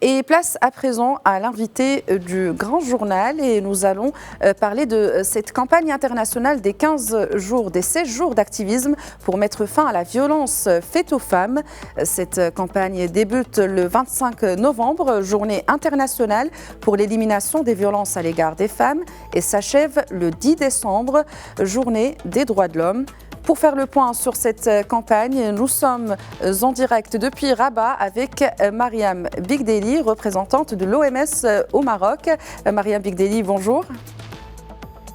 Et place à présent à l'invité du Grand Journal et nous allons parler de cette campagne internationale des 15 jours, des 16 jours d'activisme pour mettre fin à la violence faite aux femmes. Cette campagne débute le 25 novembre, journée internationale pour l'élimination des violences à l'égard des femmes, et s'achève le 10 décembre, journée des droits de l'homme. Pour faire le point sur cette campagne, nous sommes en direct depuis Rabat avec Mariam Bigdeli, représentante de l'OMS au Maroc. Mariam Bigdeli, bonjour.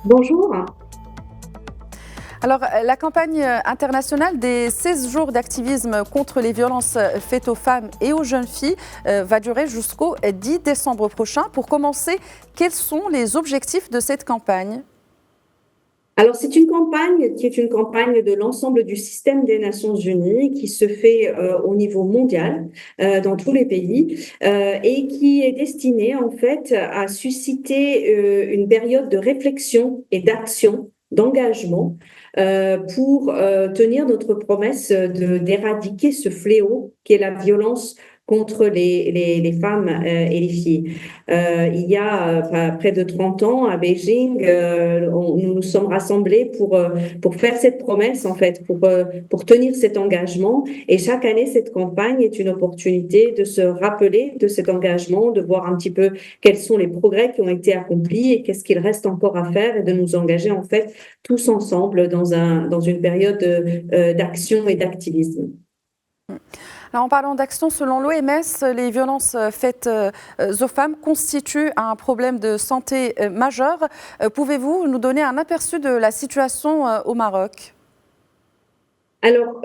Bonjour. Alors, la campagne internationale des 16 jours d'activisme contre les violences faites aux femmes et aux jeunes filles va durer jusqu'au 10 décembre prochain. Pour commencer, quels sont les objectifs de cette campagne ? Alors, c'est une campagne qui est une campagne de l'ensemble du système des Nations Unies qui se fait au niveau mondial dans tous les pays et qui est destinée en fait à susciter une période de réflexion et d'action, d'engagement pour tenir notre promesse d'éradiquer ce fléau qui est la violence contre les femmes et les filles. Il y a près de 30 ans, à Beijing, nous nous sommes rassemblés pour faire cette promesse, en fait, pour tenir cet engagement. Et chaque année, cette campagne est une opportunité de se rappeler de cet engagement, de voir un petit peu quels sont les progrès qui ont été accomplis et qu'est-ce qu'il reste encore à faire, et de nous engager, en fait, tous ensemble dans une période d'action et d'activisme. Alors, en parlant d'action, selon l'OMS, les violences faites aux femmes constituent un problème de santé majeur. Pouvez-vous nous donner un aperçu de la situation au Maroc ? Alors,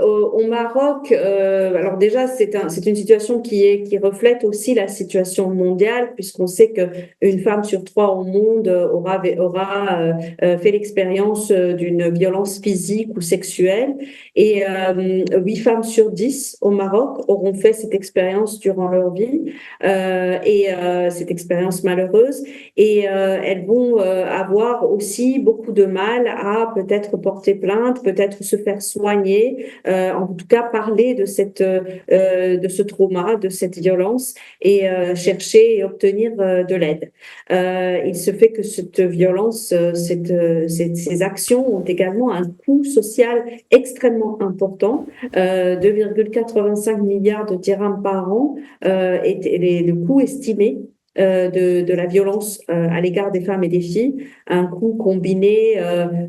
au Maroc, alors déjà, c'est une situation qui reflète aussi la situation mondiale, puisqu'on sait qu'une femme sur 3 au monde aura fait l'expérience d'une violence physique ou sexuelle, et 8 femmes sur 10 au Maroc auront fait cette expérience durant leur vie, et cette expérience malheureuse, et elles vont avoir aussi beaucoup de mal à peut-être porter plainte, peut-être se faire soigner, en tout cas parler de ce trauma, de cette violence, et chercher et obtenir de l'aide. Il se fait que cette violence, ces actions ont également un coût social extrêmement important, 2,85 milliards de dirhams par an est le coût estimé de la violence à l'égard des femmes et des filles, un coût combiné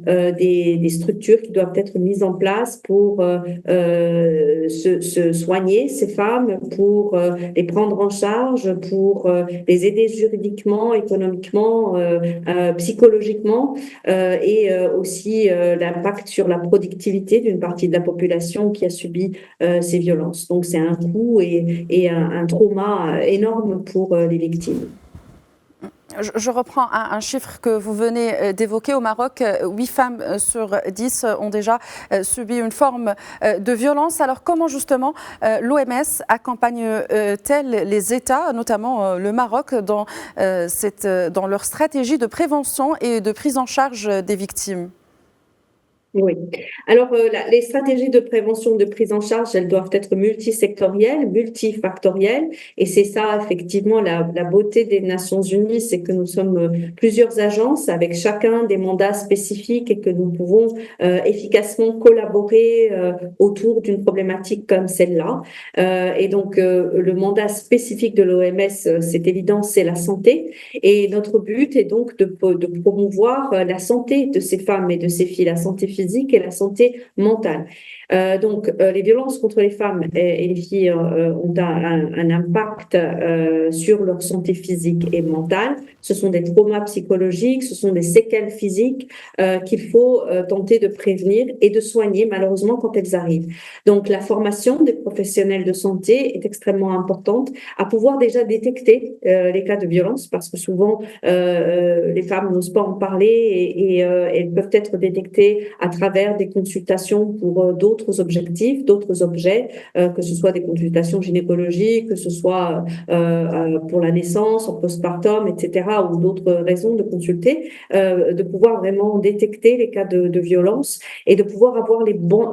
des structures qui doivent être mises en place pour se soigner, ces femmes, pour les prendre en charge, pour les aider juridiquement, économiquement, psychologiquement, et aussi l'impact sur la productivité d'une partie de la population qui a subi ces violences. Donc c'est un coût et un trauma énorme pour les victimes. Je reprends un chiffre que vous venez d'évoquer. Au Maroc, 8 femmes sur 10 ont déjà subi une forme de violence. Alors comment justement l'OMS accompagne-t-elle les États, notamment le Maroc, dans leur stratégie de prévention et de prise en charge des victimes ? Oui. Alors, les stratégies de prévention, de prise en charge, elles doivent être multisectorielles, multifactorielles. Et c'est ça, effectivement, la beauté des Nations Unies, c'est que nous sommes plusieurs agences avec chacun des mandats spécifiques et que nous pouvons efficacement collaborer autour d'une problématique comme celle-là. Et donc, le mandat spécifique de l'OMS, c'est évident, c'est la santé. Et notre but est donc de promouvoir la santé de ces femmes et de ces filles, la santé physique et la santé mentale. Donc, les violences contre les femmes et les filles ont un impact sur leur santé physique et mentale. Ce sont des traumas psychologiques, ce sont des séquelles physiques qu'il faut tenter de prévenir et de soigner, malheureusement, quand elles arrivent. Donc, la formation des professionnels de santé est extrêmement importante à pouvoir déjà détecter les cas de violence, parce que souvent, les femmes n'osent pas en parler et elles peuvent être détectées à travers des consultations pour d'autres objectifs, d'autres objets, que ce soit des consultations gynécologiques, que ce soit pour la naissance, en postpartum, etc., ou d'autres raisons de consulter, de pouvoir vraiment détecter les cas de violence et de pouvoir avoir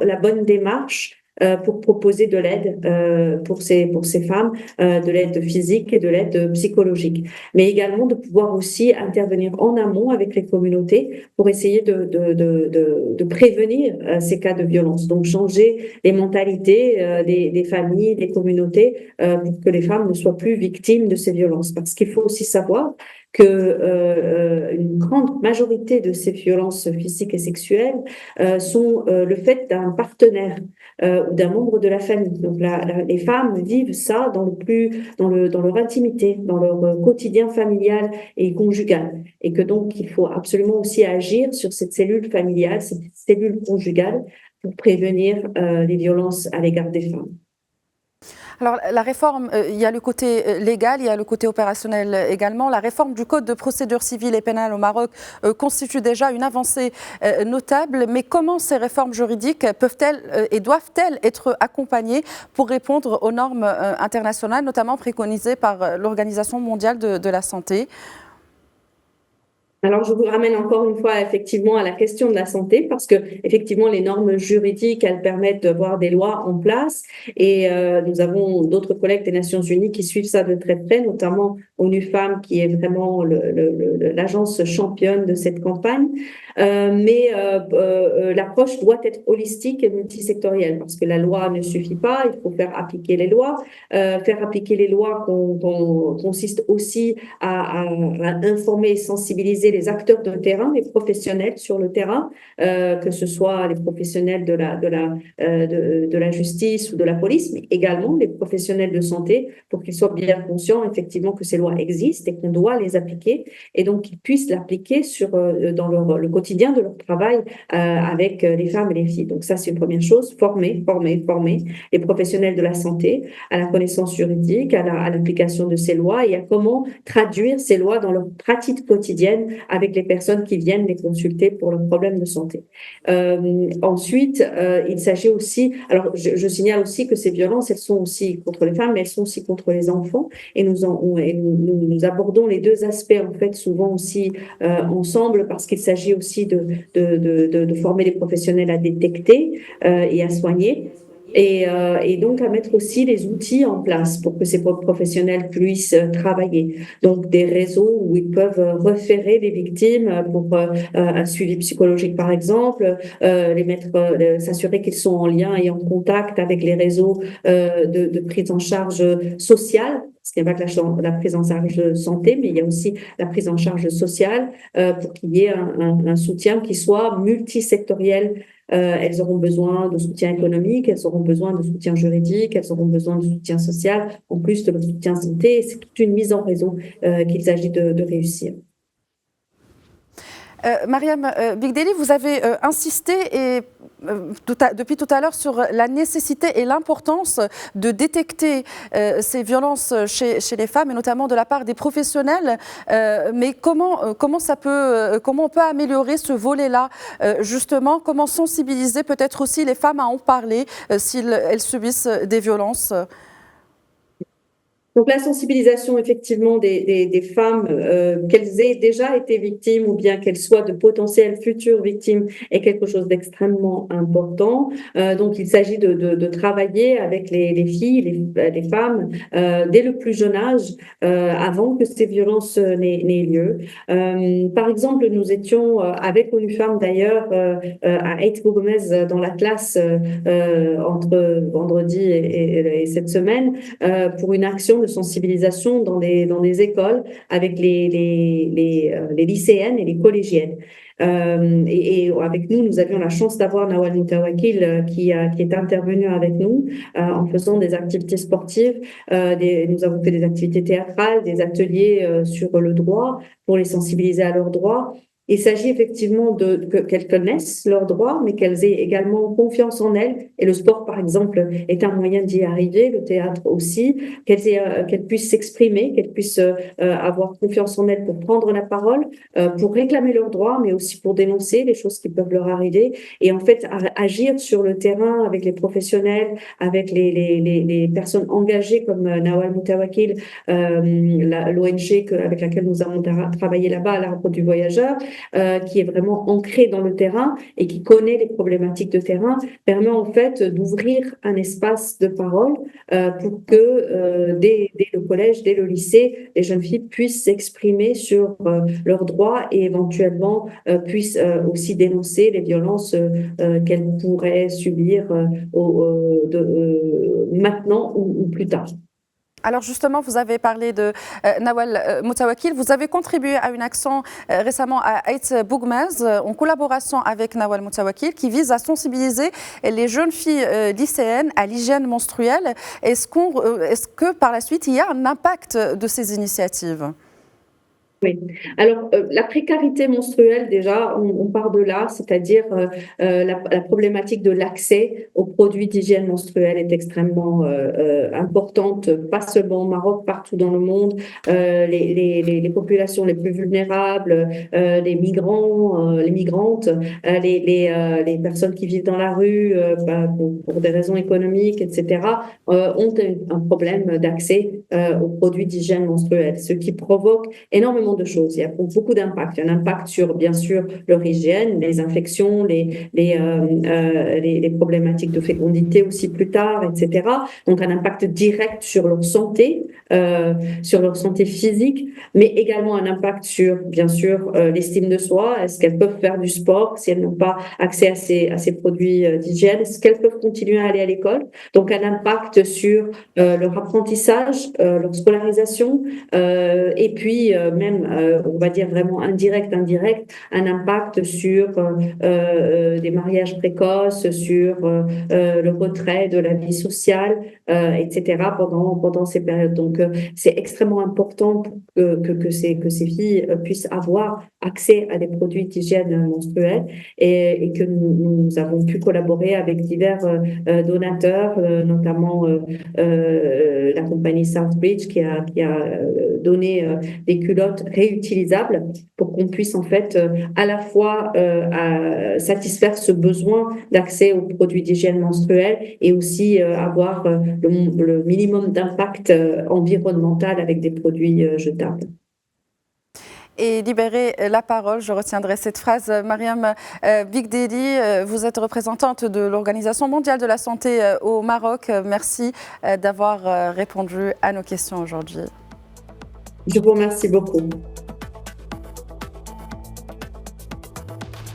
la bonne démarche pour proposer de l'aide pour ces femmes, de l'aide physique et de l'aide psychologique. Mais également de pouvoir aussi intervenir en amont avec les communautés pour essayer de prévenir ces cas de violence. Donc changer les mentalités des familles, des communautés pour que les femmes ne soient plus victimes de ces violences. Parce qu'il faut aussi savoir que une grande majorité de ces violences physiques et sexuelles sont le fait d'un partenaire ou d'un membre de la famille. Donc les femmes vivent ça dans leur intimité, dans leur quotidien familial et conjugal. Et que donc il faut absolument aussi agir sur cette cellule familiale, cette cellule conjugale pour prévenir les violences à l'égard des femmes. Alors la réforme, il y a le côté légal, il y a le côté opérationnel également. La réforme du Code de procédure civile et pénale au Maroc constitue déjà une avancée notable. Mais comment ces réformes juridiques peuvent-elles et doivent-elles être accompagnées pour répondre aux normes internationales, notamment préconisées par l'Organisation mondiale de la santé ? Alors, je vous ramène encore une fois effectivement à la question de la santé parce que effectivement les normes juridiques, elles permettent d'avoir des lois en place et nous avons d'autres collègues des Nations Unies qui suivent ça de très près, notamment ONU Femmes qui est vraiment l'agence championne de cette campagne. Mais l'approche doit être holistique et multisectorielle parce que la loi ne suffit pas, il faut faire appliquer les lois. Faire appliquer les lois consiste aussi à informer et sensibiliser les acteurs de terrain, les professionnels sur le terrain, que ce soit les professionnels de la justice ou de la police, mais également les professionnels de santé pour qu'ils soient bien conscients effectivement que ces lois existent et qu'on doit les appliquer et donc qu'ils puissent l'appliquer dans le quotidien de leur travail avec les femmes et les filles. Donc ça, c'est une première chose, former les professionnels de la santé à la connaissance juridique, à l'application de ces lois et à comment traduire ces lois dans leur pratique quotidienne avec les personnes qui viennent les consulter pour leurs problèmes de santé. Ensuite, il s'agit aussi, alors je signale aussi que ces violences, elles sont aussi contre les femmes, mais elles sont aussi contre les enfants et nous abordons les deux aspects en fait souvent aussi ensemble parce qu'il s'agit aussi de former les professionnels à détecter et à soigner. Et donc à mettre aussi les outils en place pour que ces professionnels puissent travailler. Donc des réseaux où ils peuvent référer les victimes pour un suivi psychologique par exemple, s'assurer qu'ils sont en lien et en contact avec les réseaux de prise en charge sociale. Ce n'est pas que la prise en charge de santé, mais il y a aussi la prise en charge sociale pour qu'il y ait un soutien qui soit multisectoriel. Elles auront besoin de soutien économique, elles auront besoin de soutien juridique, elles auront besoin de soutien social, en plus de leur soutien santé. C'est toute une mise en réseau qu'il s'agit de réussir. Mariam Bigdeli, vous avez insisté depuis tout à l'heure sur la nécessité et l'importance de détecter ces violences chez les femmes et notamment de la part des professionnels. Mais comment on peut améliorer ce volet-là justement? Comment sensibiliser peut-être aussi les femmes à en parler si elles subissent des violences? Donc la sensibilisation effectivement des femmes, qu'elles aient déjà été victimes ou bien qu'elles soient de potentielles futures victimes est quelque chose d'extrêmement important. Donc il s'agit de travailler avec les filles, les femmes dès le plus jeune âge, avant que ces violences n'aient lieu. Par exemple, nous étions avec ONU Femmes d'ailleurs à Ait Gomez dans la classe entre vendredi et cette semaine pour une action de sensibilisation dans des écoles avec les lycéennes et les collégiennes. Et avec nous avions la chance d'avoir Nawal Moutawakil qui est intervenu avec nous en faisant des activités sportives. Nous avons fait des activités théâtrales, des ateliers sur le droit pour les sensibiliser à leurs droits. Il s'agit effectivement qu'elles connaissent leurs droits, mais qu'elles aient également confiance en elles. Et le sport, par exemple, est un moyen d'y arriver, le théâtre aussi, qu'elles puissent s'exprimer, qu'elles puissent avoir confiance en elles pour prendre la parole, pour réclamer leurs droits, mais aussi pour dénoncer les choses qui peuvent leur arriver. Et en fait, agir sur le terrain avec les professionnels, avec les personnes engagées comme Nawal Moutawakil, l'ONG avec laquelle nous avons travaillé là-bas à la rencontre du voyageur, qui est vraiment ancré dans le terrain et qui connaît les problématiques de terrain, permet en fait d'ouvrir un espace de parole pour que dès le collège, dès le lycée, les jeunes filles puissent s'exprimer sur leurs droits et éventuellement puissent aussi dénoncer les violences qu'elles pourraient subir maintenant ou plus tard. Alors justement, vous avez parlé de Nawal Moutawakil. Vous avez contribué à une action récemment à Ait Bougmaz en collaboration avec Nawal Moutawakil qui vise à sensibiliser les jeunes filles lycéennes à l'hygiène menstruelle. Est-ce que par la suite, il y a un impact de ces initiatives ? Oui. Alors, la précarité menstruelle, déjà, on part de là, c'est-à-dire la problématique de l'accès aux produits d'hygiène menstruelle est extrêmement importante, pas seulement au Maroc, partout dans le monde. Les populations les plus vulnérables, les migrants, les migrantes, les personnes qui vivent dans la rue pour des raisons économiques, etc., ont un problème d'accès aux produits d'hygiène menstruelle, ce qui provoque énormément de choses. Il y a beaucoup d'impacts. Il y a un impact sur, bien sûr, leur hygiène, les infections, les problématiques de fécondité aussi plus tard, etc. Donc, un impact direct sur leur santé physique, mais également un impact sur, bien sûr, l'estime de soi. Est-ce qu'elles peuvent faire du sport si elles n'ont pas accès à ces produits d'hygiène? Est-ce qu'elles peuvent continuer à aller à l'école? Donc, un impact sur leur apprentissage, leur scolarisation, et puis même on va dire vraiment indirect, un impact sur des mariages précoces, sur le retrait de la vie sociale, etc. pendant ces périodes. Donc, c'est extrêmement important que ces filles puissent avoir accès à des produits d'hygiène menstruelle et que nous avons pu collaborer avec divers donateurs, notamment la compagnie Southbridge qui a donné des culottes réutilisables pour qu'on puisse en fait à la fois satisfaire ce besoin d'accès aux produits d'hygiène menstruelle et aussi avoir le minimum d'impact environnemental avec des produits jetables. Et libérer la parole, je retiendrai cette phrase. Mariam Bigdeli, vous êtes représentante de l'Organisation mondiale de la santé au Maroc. Merci d'avoir répondu à nos questions aujourd'hui. Je vous remercie beaucoup.